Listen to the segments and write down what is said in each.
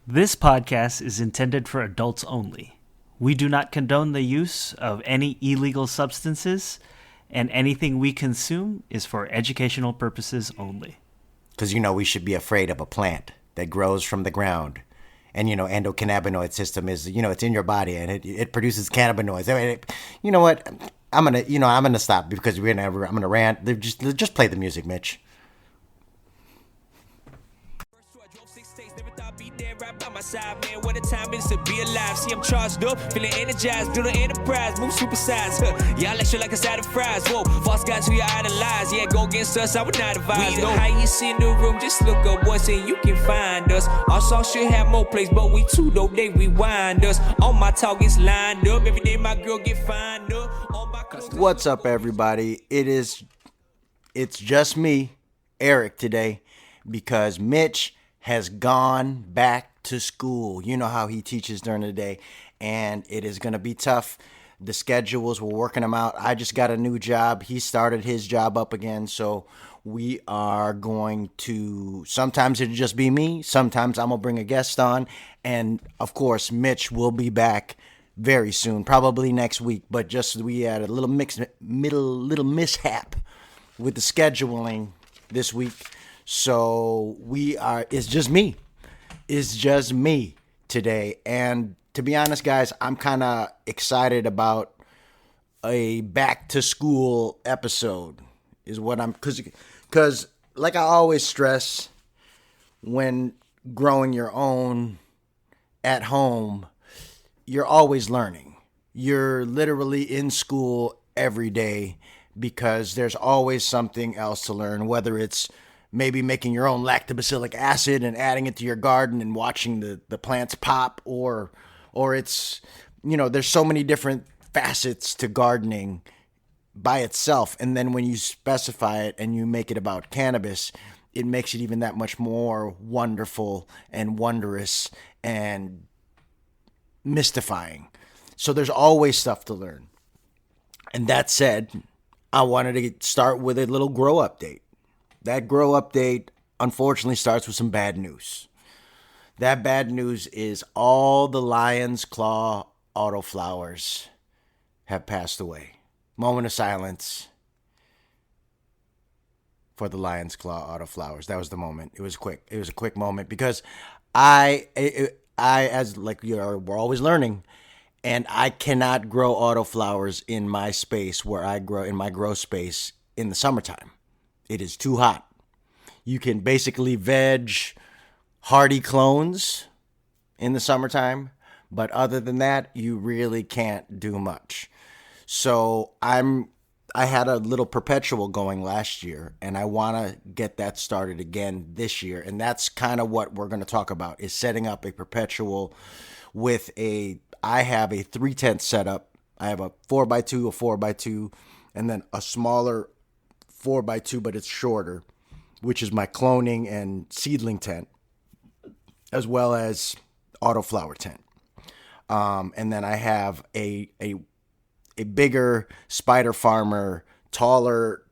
This podcast is intended for adults only. We do not condone the use of any illegal substances, and anything we consume is for educational purposes only. Because, we should be afraid of a plant that grows from the ground. And, endocannabinoid system is, it's in your body and it produces cannabinoids. I mean, you know what? I'm going to stop because I'm going to rant. Just play the music, Mitch. My side, man, what a time it is to be alive. See, I'm charged up, feeling energized, building enterprise, move supersize. Y'all lecture like a side of fries. Whoa, false guys who you idolize. Yeah, go against us, I would not advise. We the highest in the room, just look up once and you can find us. Our song should have more plays, but we too dope, they rewind us. All my targets lined up, every day my girl get fined up. What's up, everybody? It's just me, Erick, today, because Mitch has gone back to school. You know how he teaches during the day, and it is going to be tough. The schedules, we're working them out. I just got a new job. He started his job up again, so we are going to, sometimes it'll just be me, sometimes I'm going to bring a guest on, and of course, Mitch will be back very soon, probably next week, but just we had a little mishap with the scheduling this week. So it's just me. It's just me today. And to be honest, guys, I'm kind of excited about a back to school episode is what because like I always stress, when growing your own at home, you're always learning. You're literally in school every day because there's always something else to learn, whether it's maybe making your own lactobacillic acid and adding it to your garden and watching the plants pop, or it's, there's so many different facets to gardening by itself. And then when you specify it and you make it about cannabis, it makes it even that much more wonderful and wondrous and mystifying. So there's always stuff to learn. And that said, I wanted to start with a little grow update. That grow update, unfortunately, starts with some bad news. That bad news is all the Lions Claw Autoflowers have passed away. Moment of silence for the Lions Claw Autoflowers. That was the moment. It was quick. It was a quick moment because we're always learning, and I cannot grow autoflowers in my space where I grow, in my grow space, in the summertime. It is too hot. You can basically veg hardy clones in the summertime, but other than that, you really can't do much. So I had a little perpetual going last year, and I want to get that started again this year. And that's kind of what we're going to talk about, is setting up a perpetual with I have a 3/10 setup. I have a 4x2, a 4x2, and then a smaller 4x2, but it's shorter, which is my cloning and seedling tent, as well as autoflower tent. And then I have a bigger Spider Farmer, taller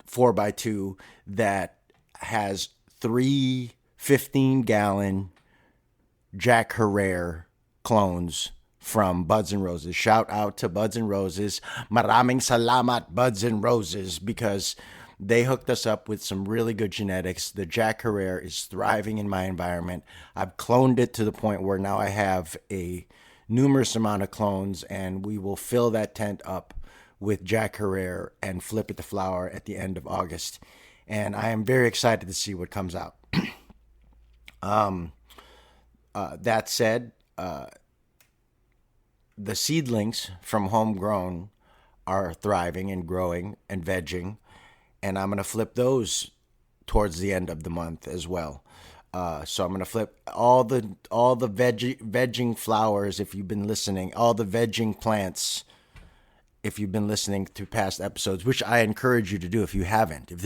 4x2 that has 3 15-gallon Jack Herrera clones from Buds and Roses. Shout out to Buds and Roses. Maraming salamat, Buds and Roses, because they hooked us up with some really good genetics. The Jack Herrera is thriving in my environment. I've cloned it to the point where now I have a numerous amount of clones, and we will fill that tent up with Jack Herrera and flip it to flower at the end of August. And I am very excited to see what comes out. That said, the seedlings from Homegrown are thriving and growing and vegging, and I'm going to flip those towards the end of the month as well. So I'm going to flip all the vegging flowers, if you've been listening, all the vegging plants, if you've been listening to past episodes, which I encourage you to do if you haven't. If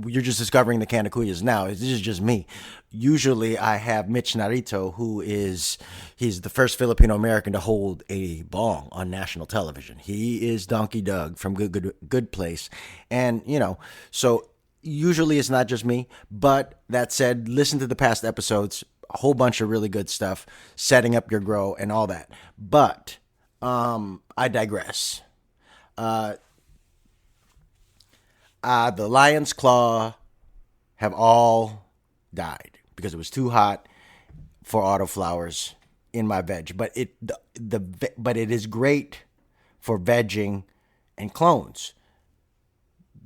you're just discovering the Canna Kuyas now, this is just me. Usually I have Mitch Narito, he's the first Filipino American to hold a bong on national television. He is Donkey Doug from Good Place. And, so usually it's not just me, but that said, listen to the past episodes. a whole bunch of really good stuff, setting up your grow and all that. But I digress. The Lions Claw have all died because it was too hot for autoflowers in my veg. But it is great for vegging and clones.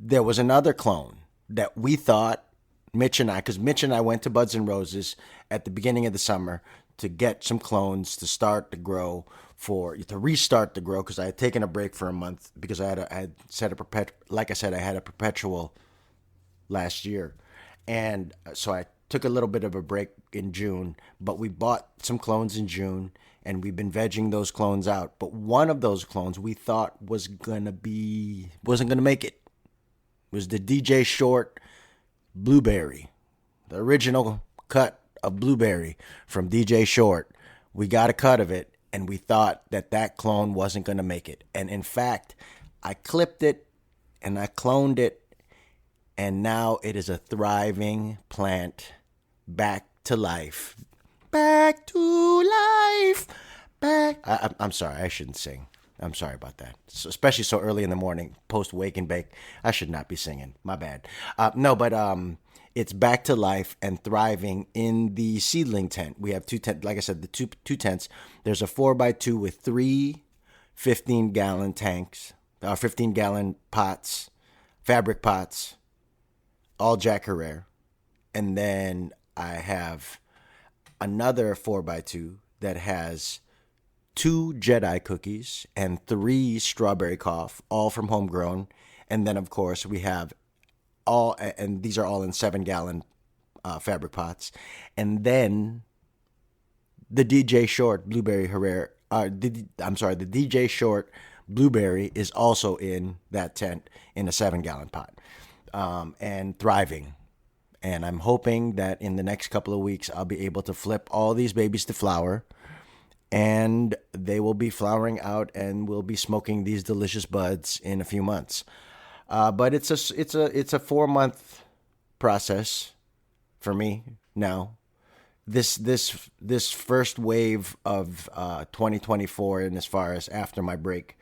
There was another clone that we thought, Mitch and I went to Buds and Roses at the beginning of the summer to get some clones to start to grow, to restart the grow, because I had taken a break for a month because I had set a perpetual last year. And so I took a little bit of a break in June, but we bought some clones in June and we've been vegging those clones out. But one of those clones we thought wasn't going to make it. It was the DJ Short Blueberry, the original cut of Blueberry from DJ Short. We got a cut of it, and we thought that clone wasn't going to make it. And in fact, I clipped it, and I cloned it, and now it is a thriving plant back to life. Back to life. I'm sorry, I shouldn't sing. I'm sorry about that. So, especially so early in the morning, post wake and bake. I should not be singing. My bad. It's back to life and thriving in the seedling tent. We have two tents. Like I said, the two tents. There's a 4x2 with 3 15-gallon tanks, 15-gallon pots, fabric pots, all Jack Herrera. And then I have another 4x2 that has 2 Jedi cookies and 3 strawberry cough, all from Homegrown. And then, of course, we have and these are all in 7-gallon fabric pots. And then the DJ Short Blueberry Herrera, the DJ Short Blueberry is also in that tent in a 7-gallon pot, and thriving. And I'm hoping that in the next couple of weeks, I'll be able to flip all these babies to flower, and they will be flowering out, and we'll be smoking these delicious buds in a few months. But it's a 4-month process for me now. This first wave of 2024, and as far as after my break,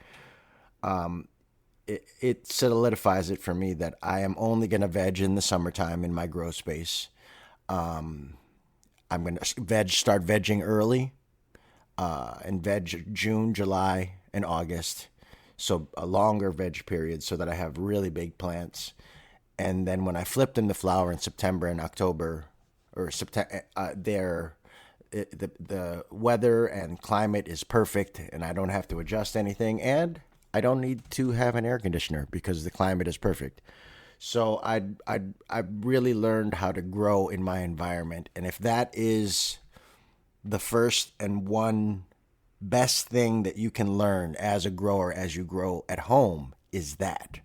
it solidifies it for me that I am only going to veg in the summertime in my grow space. I'm going to start vegging early, and veg June, July, and August. So a longer veg period so that I have really big plants. And then when I flip them to flower in September and October, or September, the weather and climate is perfect, and I don't have to adjust anything, and I don't need to have an air conditioner because the climate is perfect. So I really learned how to grow in my environment, and if that is the first and one best thing that you can learn as a grower as you grow at home, is that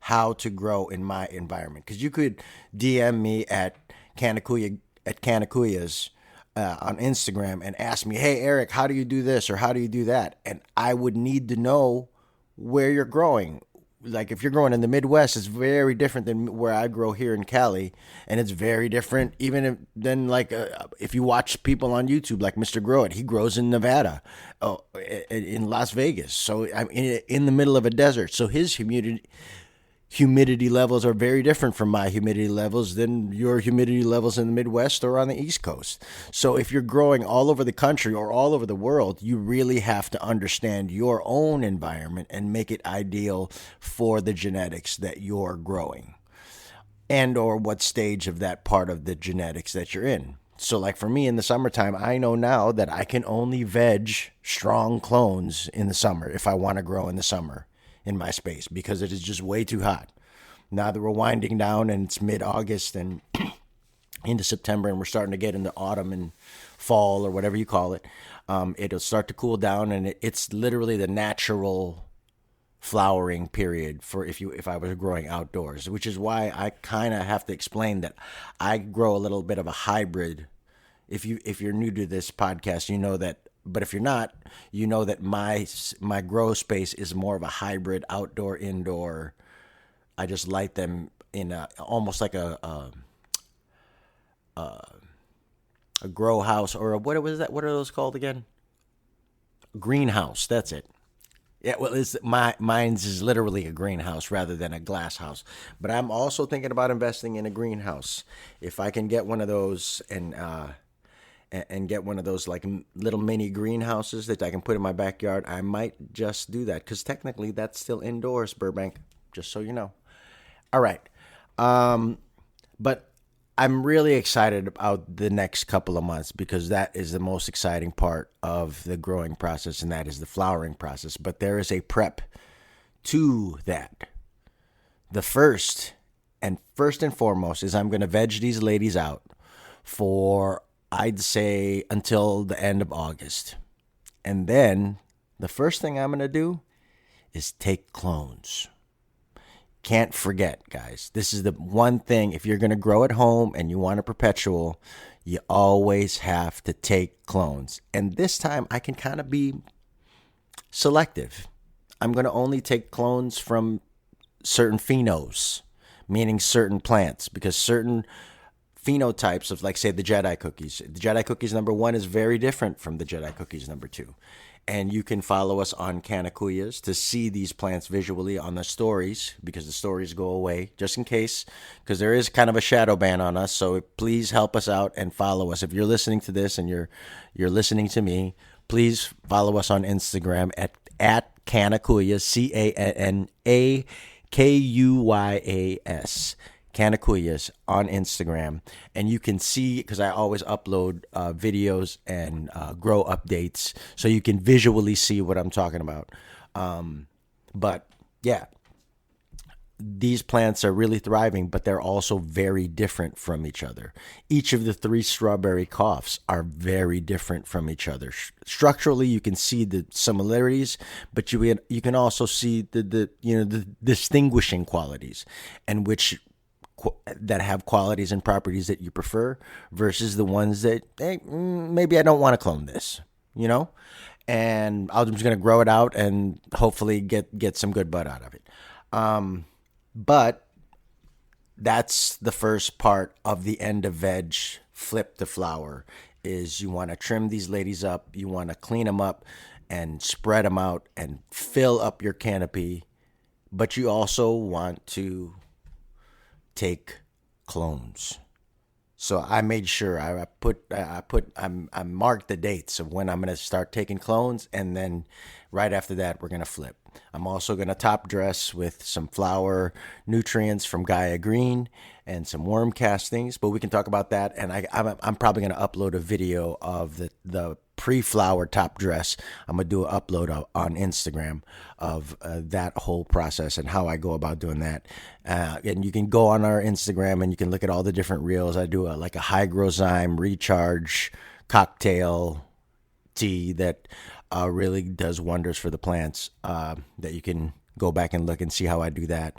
how to grow in my environment. Because you could DM me at Kuyas on Instagram and ask me, hey Eric, how do you do this or how do you do that? And I would need to know where you're growing. Like if you're growing in the Midwest, it's very different than where I grow here in Cali, and it's very different even if you watch people on YouTube like Mr. Grow It, he grows in Nevada, in Las Vegas, so I'm in the middle of a desert, so his humidity levels are very different from my humidity levels than your humidity levels in the Midwest or on the East Coast. So if you're growing all over the country or all over the world, you really have to understand your own environment and make it ideal for the genetics that you're growing, and or what stage of that part of the genetics that you're in. So like for me in the summertime, I know now that I can only veg strong clones in the summer if I want to grow in the summer in my space, because it is just way too hot. Now that we're winding down and it's mid-August and into September and we're starting to get into autumn and fall or whatever you call it, it'll start to cool down, and it's literally the natural flowering period for if I was growing outdoors, which is why I kind of have to explain that I grow a little bit of a hybrid. If you're new to this podcast, you know that. But if you're not, you know that my grow space is more of a hybrid outdoor indoor. I just light them in almost like a a grow house, or what was that? What are those called again? Greenhouse. That's it. Yeah, well, mine's is literally a greenhouse rather than a glass house. But I'm also thinking about investing in a greenhouse. If I can get one of those and get one of those like little mini greenhouses that I can put in my backyard, I might just do that, because technically that's still indoors, Burbank. Just so you know. All right, but I'm really excited about the next couple of months, because that is the most exciting part of the growing process, and that is the flowering process. But there is a prep to that. The first and foremost is I'm going to veg these ladies out for, I'd say, until the end of August. And then the first thing I'm going to do is take clones. Can't forget, guys. This is the one thing. If you're going to grow at home and you want a perpetual, you always have to take clones. And this time I can kind of be selective. I'm going to only take clones from certain phenos, meaning certain plants, because certain phenotypes of, like, say, the Jedi cookies. The Jedi cookies number 1 is very different from the Jedi cookies number 2. And you can follow us on Canna Kuyas to see these plants visually on the stories, because the stories go away just in case, because there is kind of a shadow ban on us. So please help us out and follow us. If you're listening to this and you're listening to me, please follow us on Instagram at Canna Kuyas, CANAKUYAS. Canna Kuyas on Instagram, and you can see, because I always upload videos and grow updates, so you can visually see what I'm talking about. But yeah, these plants are really thriving, but they're also very different from each other. Each of the 3 strawberry coughs are very different from each other. Structurally, you can see the similarities, but you can also see the distinguishing qualities, and that have qualities and properties that you prefer, versus the ones that, hey, maybe I don't want to clone this, and I'm just going to grow it out and hopefully get some good bud out of it. But that's the first part of the end of veg flip to flower, is you want to trim these ladies up, you want to clean them up and spread them out and fill up your canopy, but you also want to take clones. So I made sure I marked the dates of when I'm going to start taking clones, and then right after that we're going to flip. I'm also going to top dress with some flower nutrients from Gaia Green and some worm castings, but we can talk about that. And I'm probably going to upload a video of the pre-flower top dress. I'm going to do an upload on Instagram of that whole process and how I go about doing that. And you can go on our Instagram and you can look at all the different reels. I do a hygrozyme recharge cocktail tea that really does wonders for the plants, that you can go back and look and see how I do that.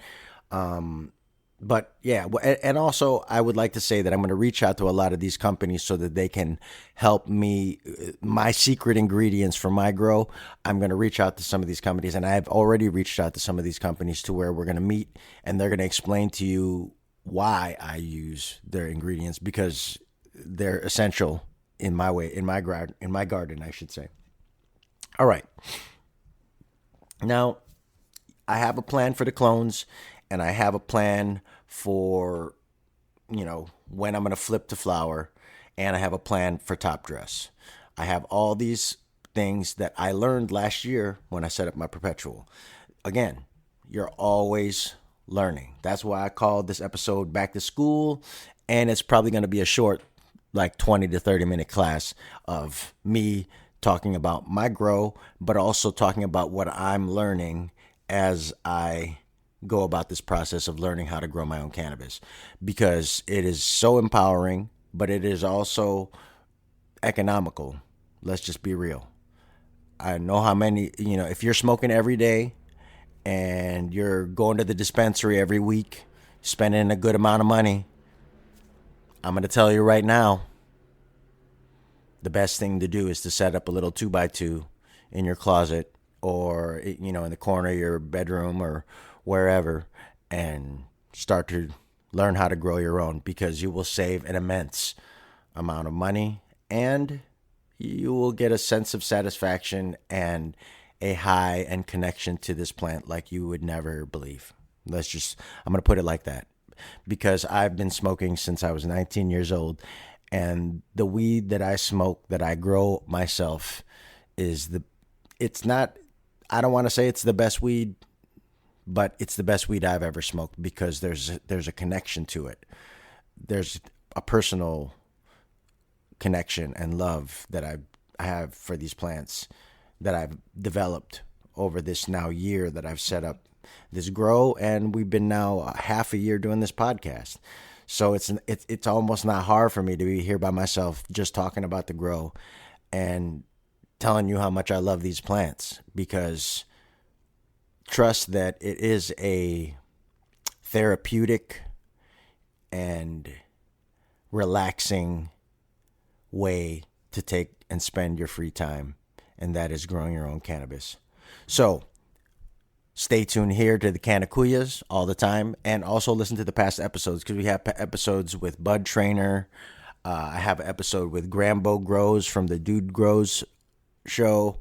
But yeah, and also I would like to say that I'm going to reach out to a lot of these companies so that they can help me. My secret ingredients for my grow, I'm going to reach out to some of these companies, and I've already reached out to some of these companies to where we're going to meet, and they're going to explain to you why I use their ingredients, because they're essential in my garden, I should say. All right. Now, I have a plan for the clones, and I have a plan for, when I'm going to flip to flower, and I have a plan for top dress. I have all these things that I learned last year when I set up my perpetual. Again, you're always learning. That's why I called this episode Back to School, and it's probably going to be a short, 20 to 30 minute class of me talking about my grow, but also talking about what I'm learning as I go about this process of learning how to grow my own cannabis, because it is so empowering, but it is also economical. Let's just be real. I know how many, if you're smoking every day and you're going to the dispensary every week, spending a good amount of money, I'm going to tell you right now, the best thing to do is to set up a little 2x2 in your closet, or, in the corner of your bedroom or wherever, and start to learn how to grow your own, because you will save an immense amount of money and you will get a sense of satisfaction and a high and connection to this plant like you would never believe. I'm going to put it like that, because I've been smoking since I was 19 years old, and the weed that I smoke, that I grow myself, I don't want to say it's the best weed, but it's the best weed I've ever smoked, because there's a connection to it. There's a personal connection and love that I have for these plants that I've developed over this now year that I've set up this grow, and we've been now half a year doing this podcast. So it's almost not hard for me to be here by myself just talking about the grow and telling you how much I love these plants, because trust that it is a therapeutic and relaxing way to take and spend your free time, and that is growing your own cannabis. So stay tuned here to the Canna Kuyas all the time, and also listen to the past episodes, because we have episodes with Bud Trainer. I have an episode with Grambo Grows from the Dude Grows show.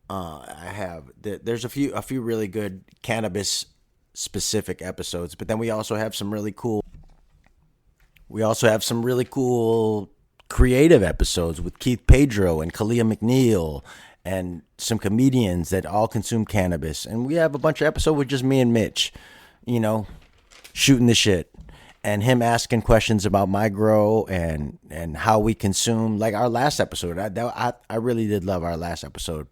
There's a few really good cannabis specific episodes, but then we also have some really cool creative episodes with Keith Pedro and Kalia McNeil and some comedians that all consume cannabis. And we have a bunch of episodes with just me and Mitch, shooting the shit, and him asking questions about my grow and how we consume. Like our last episode, I really did love our last episode.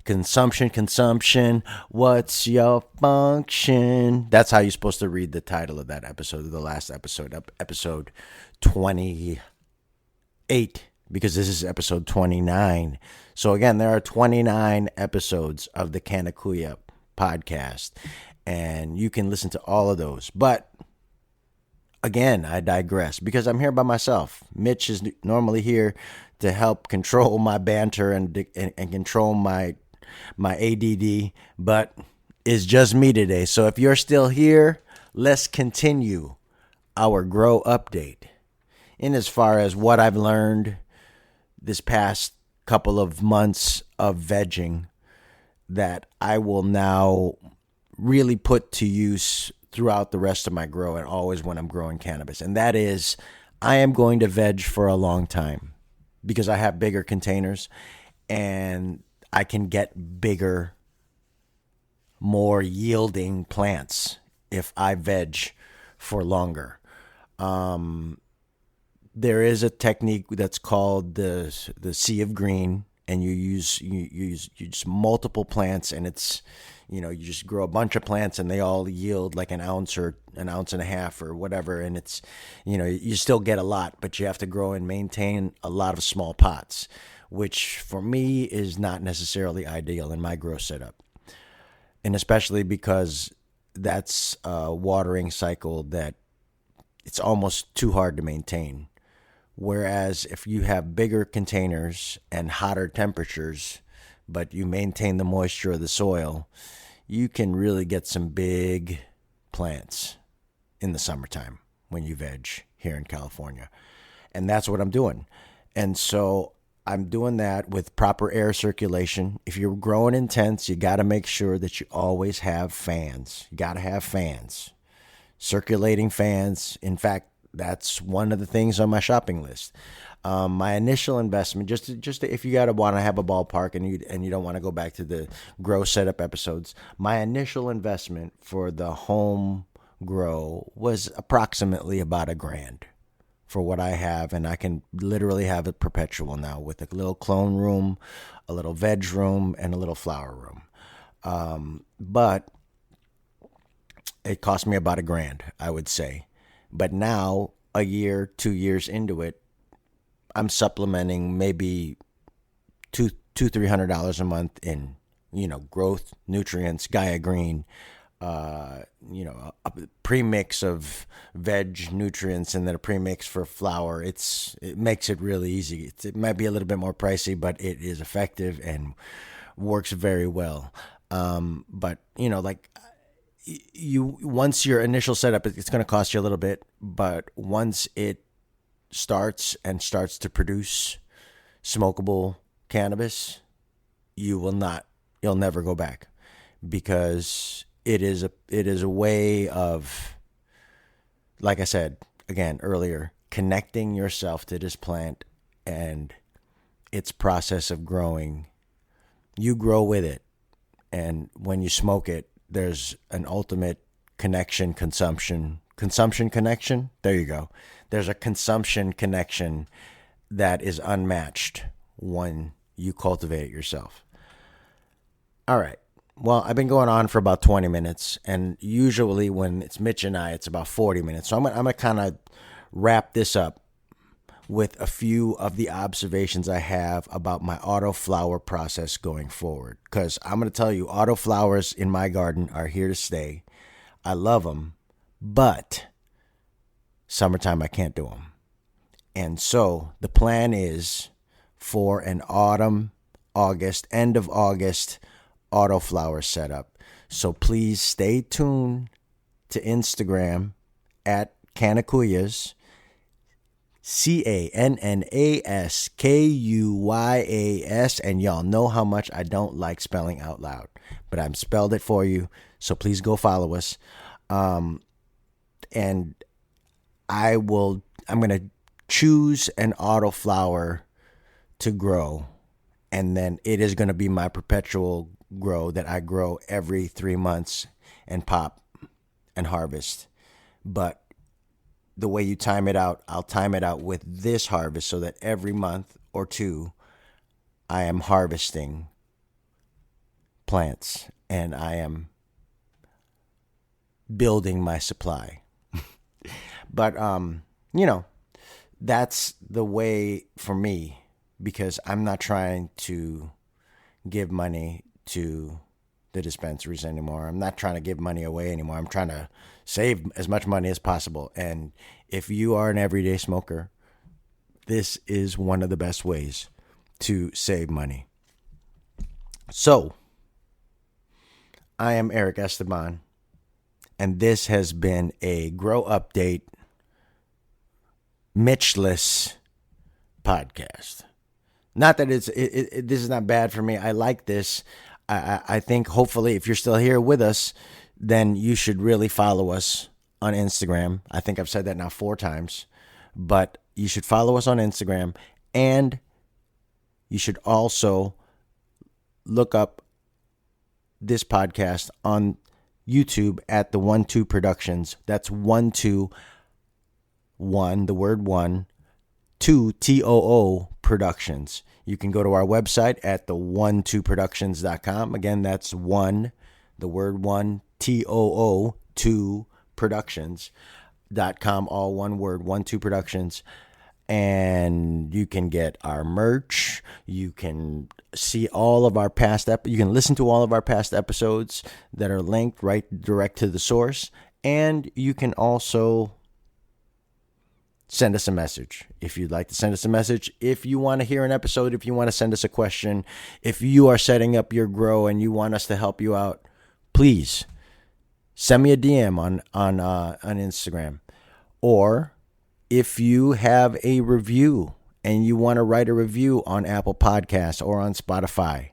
Consumption, what's your function? That's how you're supposed to read the title of that episode, of the last episode, episode 28, because this is episode 29. So again, there are 29 episodes of the Canna Kuya podcast, and you can listen to all of those. But again, I digress, because I'm here by myself. Mitch is normally here to help control my banter and control my ADD, but it's just me today. So if you're still here, let's continue our grow update. In as far as what I've learned this past couple of months of vegging, that I will now really put to use throughout the rest of my grow, and always when I'm growing cannabis. And that is, I am going to veg for a long time, because I have bigger containers and I can get bigger, more yielding plants if I veg for longer. There is a technique that's called the sea of green, and you use multiple plants, and it's, you just grow a bunch of plants and they all yield like an ounce or an ounce and a half or whatever. And it's, you still get a lot, but you have to grow and maintain a lot of small pots, which for me is not necessarily ideal in my grow setup. And especially because that's a watering cycle that it's almost too hard to maintain. Whereas if you have bigger containers and hotter temperatures, but you maintain the moisture of the soil, you can really get some big plants in the summertime when you veg here in California. And that's what I'm doing. And so I'm doing that with proper air circulation. If you're growing intense, you got to make sure that you always have fans. You got to have fans, circulating fans. In fact, that's one of the things on my shopping list. My initial investment, just if you want to have a ballpark and you don't want to go back to the grow setup episodes, my initial investment for the home grow was approximately about $1,000 for what I have, and I can literally have it perpetual now with a little clone room, a little veg room, and a little flower room. But it cost me about $1,000, I would say. But now, a year, 2 years into it, I'm supplementing maybe $200-$300 a month in, growth, nutrients, Gaia Green, a premix of veg nutrients, and then a premix for flower. It makes it really easy. It might be a little bit more pricey, but it is effective and works very well. But once your initial setup, it's going to cost you a little bit, but once it starts to produce smokable cannabis, you'll never go back, because it is a way of, like I said again earlier, connecting yourself to this plant and its process of growing. You grow with it, and when you smoke it, there's an ultimate consumption connection. There you go. There's a consumption connection that is unmatched when you cultivate it yourself. All right. Well, I've been going on for about 20 minutes, and usually when it's Mitch and I, it's about 40 minutes. So I'm going to kind of wrap this up with a few of the observations I have about my autoflower process going forward. Because I'm going to tell you, autoflowers in my garden are here to stay. I love them, but summertime I can't do them. And so the plan is for an end of August autoflower setup. So please stay tuned to Instagram at Canna Kuyas, CANNASKUYAS, and y'all know how much I don't like spelling out loud, but I've spelled it for you, so please go follow us. And I'm going to choose an autoflower to grow, and then it is going to be my perpetual grow that I grow every 3 months and pop and harvest. But the way you time it out, I'll time it out with this harvest so that every month or two I am harvesting plants and I am building my supply. But, that's the way for me, because I'm not trying to give money to the dispensaries anymore. I'm not trying to give money away anymore. I'm trying to save as much money as possible. And if you are an everyday smoker, this is one of the best ways to save money. So, I am Erick Esteban, and this has been a Grow Update Mitchless podcast. Not that this is not bad for me. I like this. I think hopefully if you're still here with us, then you should really follow us on Instagram. I think I've said that now 4 times, but you should follow us on Instagram, and you should also look up this podcast on YouTube at the 1-2 Productions. That's 1-2, 1, the word 1, 2, TOO Productions. You can go to our website at the 12productions.com. Again, that's 1, the word 1, TOO, 2 Productions.com, all one word, 1-2 Productions. And you can get our merch. You can see all of our you can listen to all of our past episodes that are linked right direct to the source. And you can also send us a message if you'd like to send us a message. If you want to hear an episode, if you want to send us a question, if you are setting up your grow and you want us to help you out, please send me a DM on Instagram. Or if you have a review and you want to write a review on Apple Podcasts or on Spotify,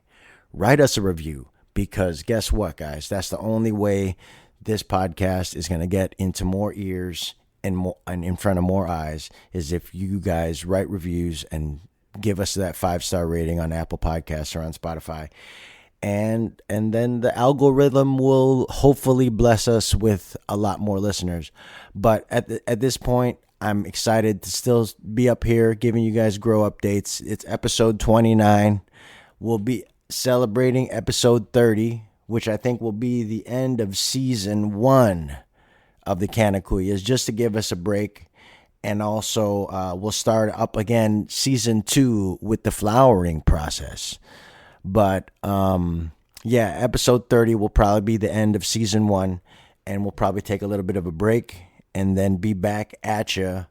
write us a review, because guess what, guys? That's the only way this podcast is going to get into more ears and in front of more eyes, is if you guys write reviews and give us that 5-star rating on Apple Podcasts or on Spotify. And then the algorithm will hopefully bless us with a lot more listeners. But at this point, I'm excited to still be up here giving you guys grow updates. It's episode 29. We'll be celebrating episode 30, which I think will be the end of season 1 of the Canna Kuyas, just to give us a break. And also, we'll start up again season 2 with the flowering process. But episode 30 will probably be the end of season 1, and we'll probably take a little bit of a break and then be back at you.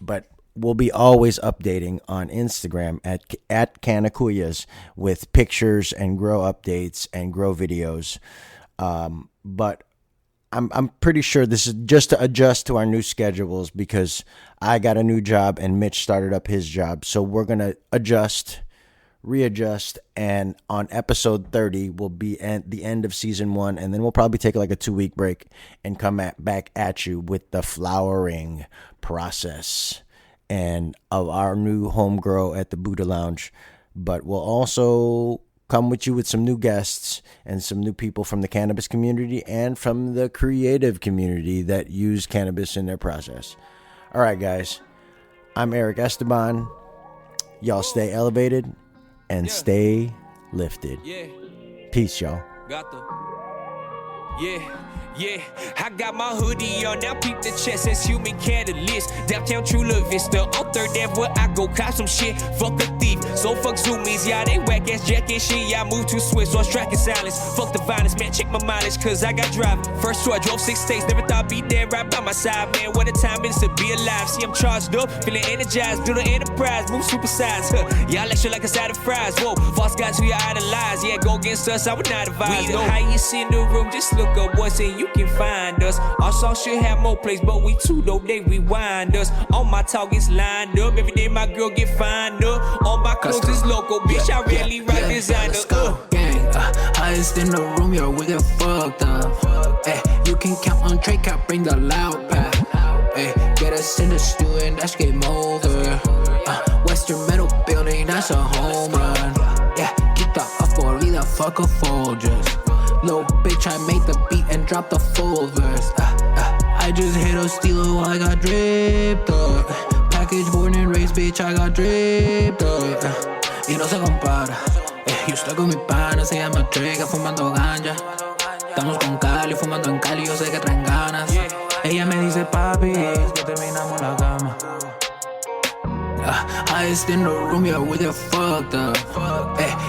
But we'll be always updating on Instagram at Canna Kuyas with pictures and grow updates and grow videos. But I'm pretty sure this is just to adjust to our new schedules because I got a new job and Mitch started up his job. So we're going to readjust, and on episode 30 will be at the end of season 1, and then we'll probably take like a 2-week break and come back at you with the flowering process and of our new home grow at the Buddha Lounge. But we'll also come with you with some new guests and some new people from the cannabis community and from the creative community that use cannabis in their process. All right, guys. I'm Erick Esteban. Y'all stay elevated and stay lifted. Peace, y'all. I got my hoodie on, now peep the chest as human catalyst. Downtown Chula Vista, on 3rd Ave where I go cop some shit. Fuck a thief, so fuck zoomies, yeah, they whack ass jack and shit. Yeah, I move too swift, so I striking silence. Fuck the violence, man, check my mileage, cause I got drive. First tour, I drove 6 states, never thought I'd be there right by my side, man. What a time it is to be alive. See, I'm charged up, feeling energized, build an enterprise, move supersize. Y'all lecture like a side of fries. Whoa, false guys who you idolize, yeah, go against us, I would not advise. We the highest in the room, just look up once and you can find us. Our song should have more plays, but we too though, they rewind us. All my targets lined up, every day my girl get fined up. All my clothes is local, bitch, I really rock designer. Gang, highest in the room, yo, we get fucked up. You can count on Trey, Cap, bring the loud pack. Get us in the stew and that's game over. Western Metal Building, that's a home run. Yeah, keep the up or leave the fuck a Folgers. Little bitch, I made the beat and dropped the full verse. I just hit a steelo, I got dripped up. Package born and raised, bitch, I got dripped up. Y no se compara. Yo estoy con mi pana, se llama Trega, fumando ganja. Estamos con Cali, fumando en Cali, yo sé que traen ganas. Ella me dice, papi, que terminamos la cama. Highest in the room, yeah, we get fucked up.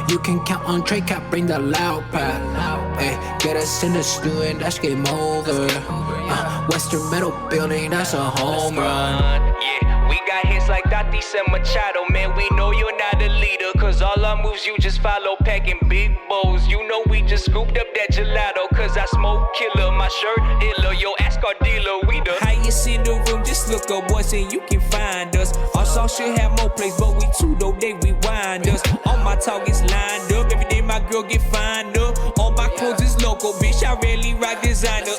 You can count on Trey, Cap, bring the loud pack. Get us in the stew and that's game over. Western Metal Building, that's a home run. Yeah, we got hits like Tatis and Machado, man, we know you're not a leader. Cause all our moves you just follow, packing big bowls. You know we just scooped up that gelato. Cause I smoke killer, my shirt iller. Yo, ask our dealer, we the highest in the room, just look up once and you can find us. Our song should have more plays, but we too though, they rewind us. All my targets lined up, every day my girl get fined up. All my clothes is local, bitch, I rarely rock designer.